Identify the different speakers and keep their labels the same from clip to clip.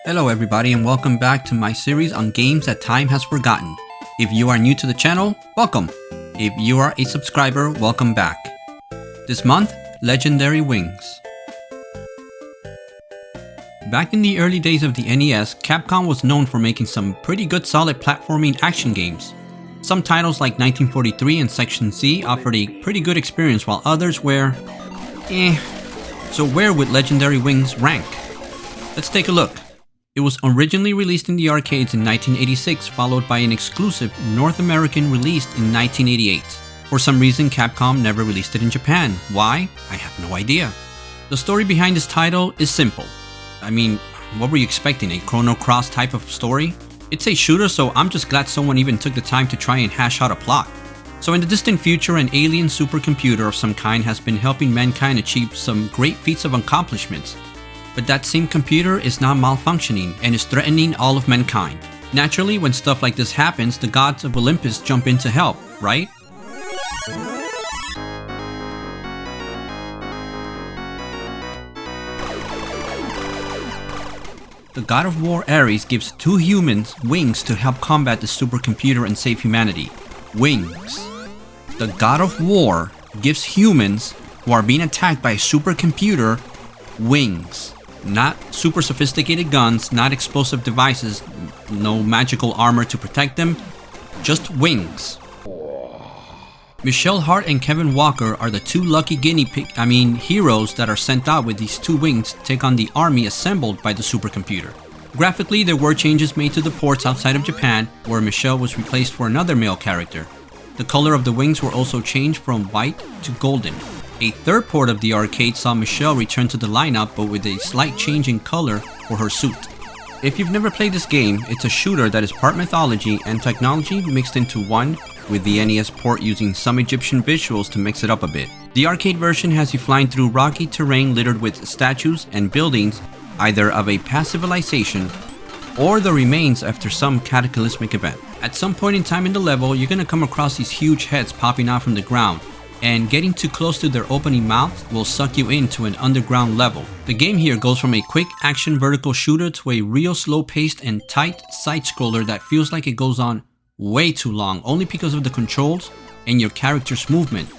Speaker 1: Hello everybody and welcome back to my series on games that time has forgotten. If you are new to the channel, welcome. If you are a subscriber, welcome back. This month, Legendary Wings. Back in the early days of the NES, Capcom was known for making some pretty good solid platforming action games. Some titles like 1943 and Section Z offered a pretty good experience while others were So where would Legendary Wings rank? Let's take a look. It was originally released in the arcades in 1986, followed by an exclusive North American release in 1988. For some reason, Capcom never released it in Japan. Why? I have no idea. The story behind this title is simple. I mean, what were you expecting, a Chrono Cross type of story? It's a shooter, so I'm just glad someone even took the time to try and hash out a plot. So in the distant future, an alien supercomputer of some kind has been helping mankind achieve some great feats of accomplishments. But that same computer is now malfunctioning and is threatening all of mankind. Naturally, when stuff like this happens, the gods of Olympus jump in to help, right? The god of war Ares gives two humans wings to help combat the supercomputer and save humanity. Wings. The god of war gives humans who are being attacked by a supercomputer wings. Not super sophisticated guns, not explosive devices, no magical armor to protect them, just wings. Michelle Hart and Kevin Walker are the two lucky heroes that are sent out with these two wings to take on the army assembled by the supercomputer. Graphically, there were changes made to the ports outside of Japan, where Michelle was replaced for another male character. The color of the wings were also changed from white to golden. A third port of the arcade saw Michelle return to the lineup, but with a slight change in color for her suit. If you've never played this game, it's a shooter that is part mythology and technology mixed into one, with the NES port using some Egyptian visuals to mix it up a bit. The arcade version has you flying through rocky terrain littered with statues and buildings, either of a past civilization or the remains after some cataclysmic event. At some point in time in the level, you're gonna come across these huge heads popping out from the ground, and getting too close to their opening mouths will suck you into an underground level. The game here goes from a quick action vertical shooter to a real slow-paced and tight side-scroller that feels like it goes on way too long, only because of the controls and your character's movement.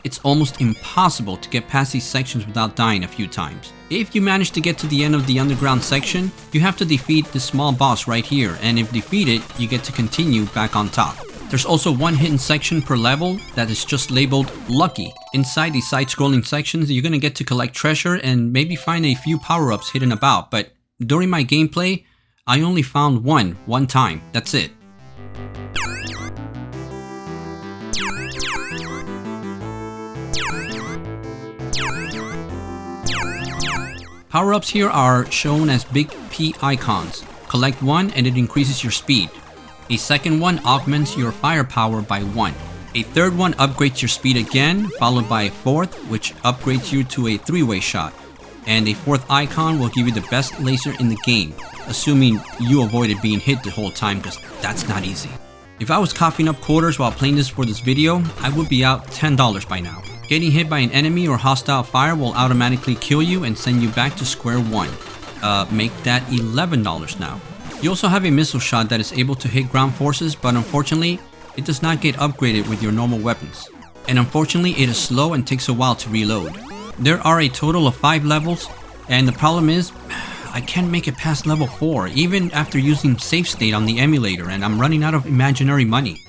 Speaker 1: It's almost impossible to get past these sections without dying a few times. If you manage to get to the end of the underground section, you have to defeat this small boss right here, and if defeated, you get to continue back on top. There's also one hidden section per level that is just labeled Lucky. Inside these side-scrolling sections, you're gonna get to collect treasure and maybe find a few power-ups hidden about, but during my gameplay, I only found one time. That's it. Power-ups here are shown as big P icons. Collect one and it increases your speed. A second one augments your firepower by 1. A third one upgrades your speed again, followed by a fourth, which upgrades you to a 3-way shot. And a fourth icon will give you the best laser in the game, assuming you avoided being hit the whole time, because that's not easy. If I was coughing up quarters while playing this for this video, I would be out $10 by now. Getting hit by an enemy or hostile fire will automatically kill you and send you back to square one. Make that $11 now. You also have a missile shot that is able to hit ground forces, but unfortunately, it does not get upgraded with your normal weapons. And unfortunately, it is slow and takes a while to reload. There are a total of 5 levels, and the problem is, I can't make it past level 4, even after using save state on the emulator, and I'm running out of imaginary money.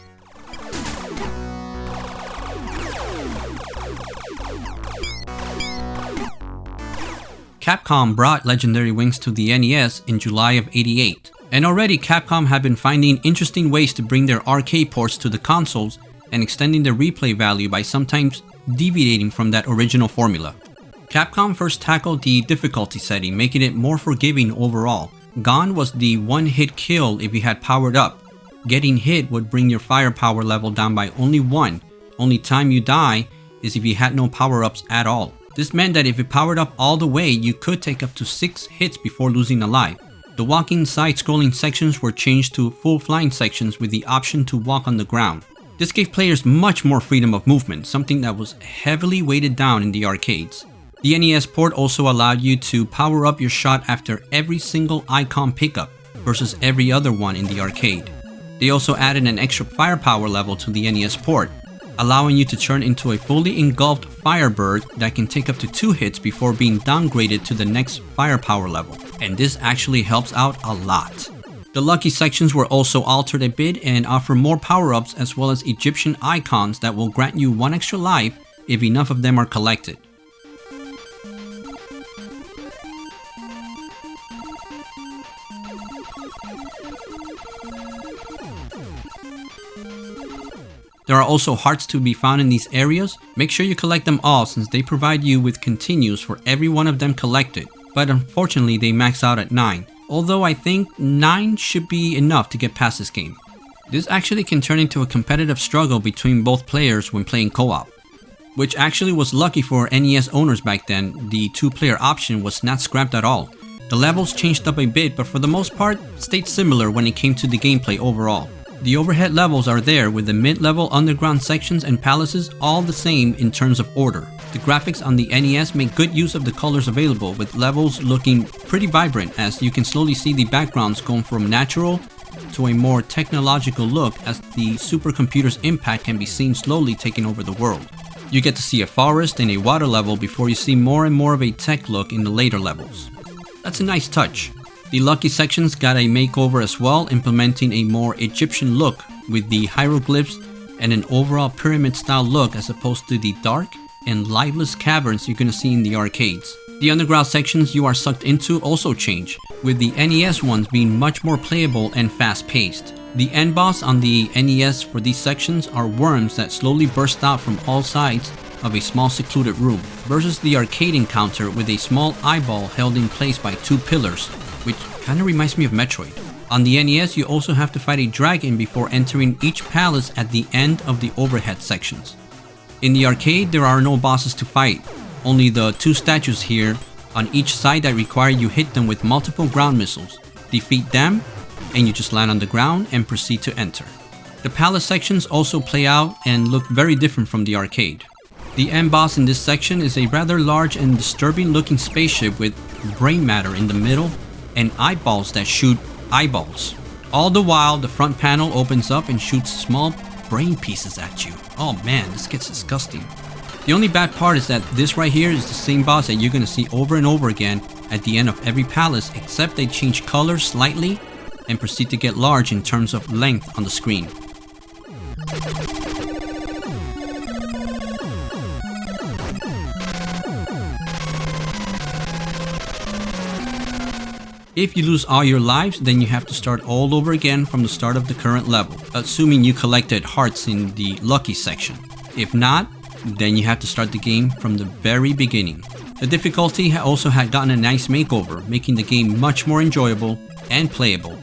Speaker 1: Capcom brought Legendary Wings to the NES in July of '88, and already Capcom had been finding interesting ways to bring their arcade ports to the consoles and extending their replay value by sometimes deviating from that original formula. Capcom first tackled the difficulty setting, making it more forgiving overall. Gone was the one-hit kill if you had powered up. Getting hit would bring your firepower level down by only 1. Only time you die is if you had no power-ups at all. This meant that if you powered up all the way, you could take up to 6 hits before losing a life. The walking side-scrolling sections were changed to full flying sections with the option to walk on the ground. This gave players much more freedom of movement, something that was heavily weighted down in the arcades. The NES port also allowed you to power up your shot after every single icon pickup versus every other one in the arcade. They also added an extra firepower level to the NES port, allowing you to turn into a fully engulfed Firebird that can take up to 2 hits before being downgraded to the next firepower level, and this actually helps out a lot. The lucky sections were also altered a bit and offer more power-ups as well as Egyptian icons that will grant you 1 extra life if enough of them are collected. There are also hearts to be found in these areas. Make sure you collect them all since they provide you with continues for every one of them collected, but unfortunately they max out at 9, although I think 9 should be enough to get past this game. This actually can turn into a competitive struggle between both players when playing co-op, which actually was lucky for NES owners back then. The 2-player option was not scrapped at all. The levels changed up a bit, but for the most part stayed similar when it came to the gameplay overall. The overhead levels are there, with the mid-level underground sections and palaces all the same in terms of order. The graphics on the NES make good use of the colors available, with levels looking pretty vibrant as you can slowly see the backgrounds going from natural to a more technological look as the supercomputer's impact can be seen slowly taking over the world. You get to see a forest and a water level before you see more and more of a tech look in the later levels. That's a nice touch. The lucky sections got a makeover as well, implementing a more Egyptian look with the hieroglyphs and an overall pyramid style look as opposed to the dark and lifeless caverns you're gonna see in the arcades. The underground sections you are sucked into also change, with the NES ones being much more playable and fast paced. The end boss on the NES for these sections are worms that slowly burst out from all sides of a small secluded room, versus the arcade encounter with a small eyeball held in place by 2 pillars, which kinda reminds me of Metroid. On the NES, you also have to fight a dragon before entering each palace at the end of the overhead sections. In the arcade, there are no bosses to fight, only the 2 statues here on each side that require you hit them with multiple ground missiles. Defeat them, and you just land on the ground and proceed to enter. The palace sections also play out and look very different from the arcade. The end boss in this section is a rather large and disturbing looking spaceship with brain matter in the middle and eyeballs that shoot eyeballs. All the while, the front panel opens up and shoots small brain pieces at you. Oh man, this gets disgusting. The only bad part is that this right here is the same boss that you're gonna see over and over again at the end of every palace, except they change colors slightly and proceed to get large in terms of length on the screen. If you lose all your lives, then you have to start all over again from the start of the current level, assuming you collected hearts in the lucky section. If not, then you have to start the game from the very beginning. The difficulty also had gotten a nice makeover, making the game much more enjoyable and playable.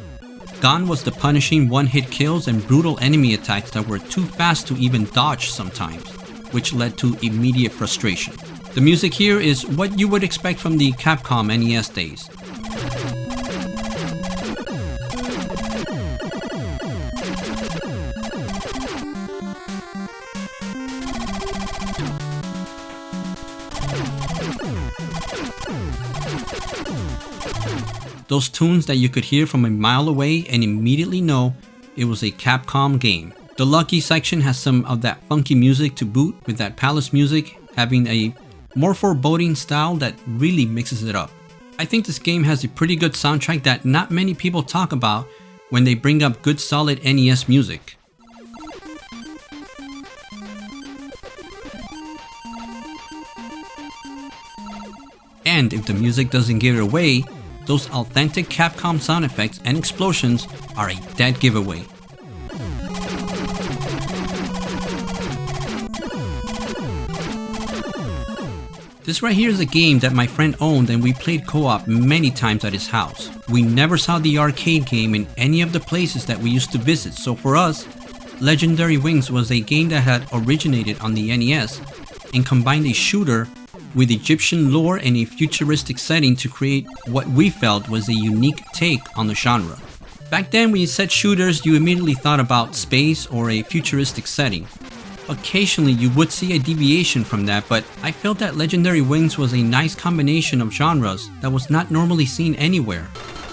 Speaker 1: Gone was the punishing one-hit kills and brutal enemy attacks that were too fast to even dodge sometimes, which led to immediate frustration. The music here is what you would expect from the Capcom NES days. Those tunes that you could hear from a mile away and immediately know it was a Capcom game. The lucky section has some of that funky music to boot, with that palace music having a more foreboding style that really mixes it up. I think this game has a pretty good soundtrack that not many people talk about when they bring up good solid NES music. And if the music doesn't give it away, those authentic Capcom sound effects and explosions are a dead giveaway. This right here is a game that my friend owned and we played co-op many times at his house. We never saw the arcade game in any of the places that we used to visit, so for us, Legendary Wings was a game that had originated on the NES and combined a shooter with Egyptian lore and a futuristic setting to create what we felt was a unique take on the genre. Back then when you said shooters, you immediately thought about space or a futuristic setting. Occasionally you would see a deviation from that, but I felt that Legendary Wings was a nice combination of genres that was not normally seen anywhere.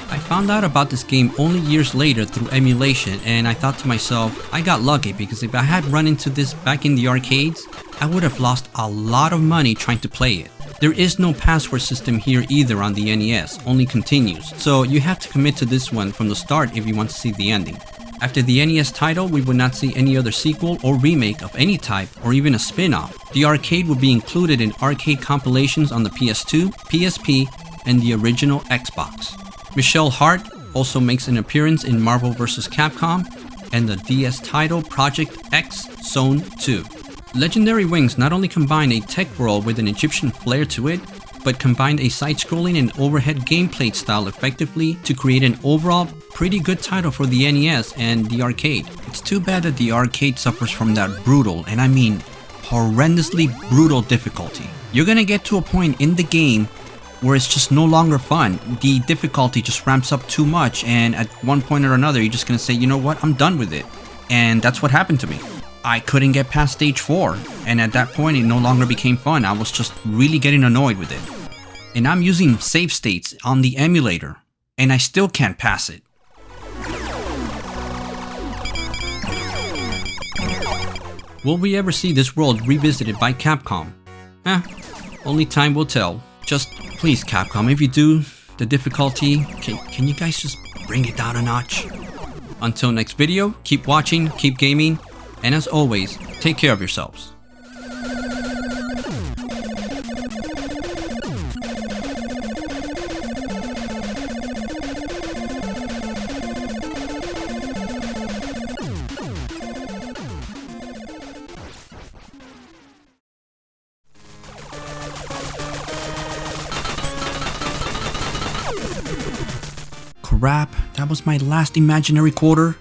Speaker 1: I found out about this game only years later through emulation, and I thought to myself, I got lucky because if I had run into this back in the arcades, I would have lost a lot of money trying to play it. There is no password system here either on the NES, only continues, so you have to commit to this one from the start if you want to see the ending. After the NES title, we would not see any other sequel or remake of any type, or even a spin-off. The arcade would be included in arcade compilations on the PS2, PSP, and the original Xbox. Michelle Hart also makes an appearance in Marvel vs. Capcom and the DS title Project X Zone 2. Legendary Wings not only combined a tech world with an Egyptian flair to it, but combined a side-scrolling and overhead gameplay style effectively to create an overall pretty good title for the NES and the arcade. It's too bad that the arcade suffers from that brutal, and I mean horrendously brutal difficulty. You're gonna get to a point in the game where it's just no longer fun. The difficulty just ramps up too much, and at one point or another you're just gonna say, you know what, I'm done with it. And that's what happened to me. I couldn't get past stage 4, and at that point it no longer became fun. I was just really getting annoyed with it. And I'm using save states on the emulator, and I still can't pass it. Will we ever see this world revisited by Capcom? Only time will tell. Just please Capcom, if you do, the difficulty, can you guys just bring it down a notch? Until next video, keep watching, keep gaming, and as always, take care of yourselves. Crap, that was my last imaginary quarter.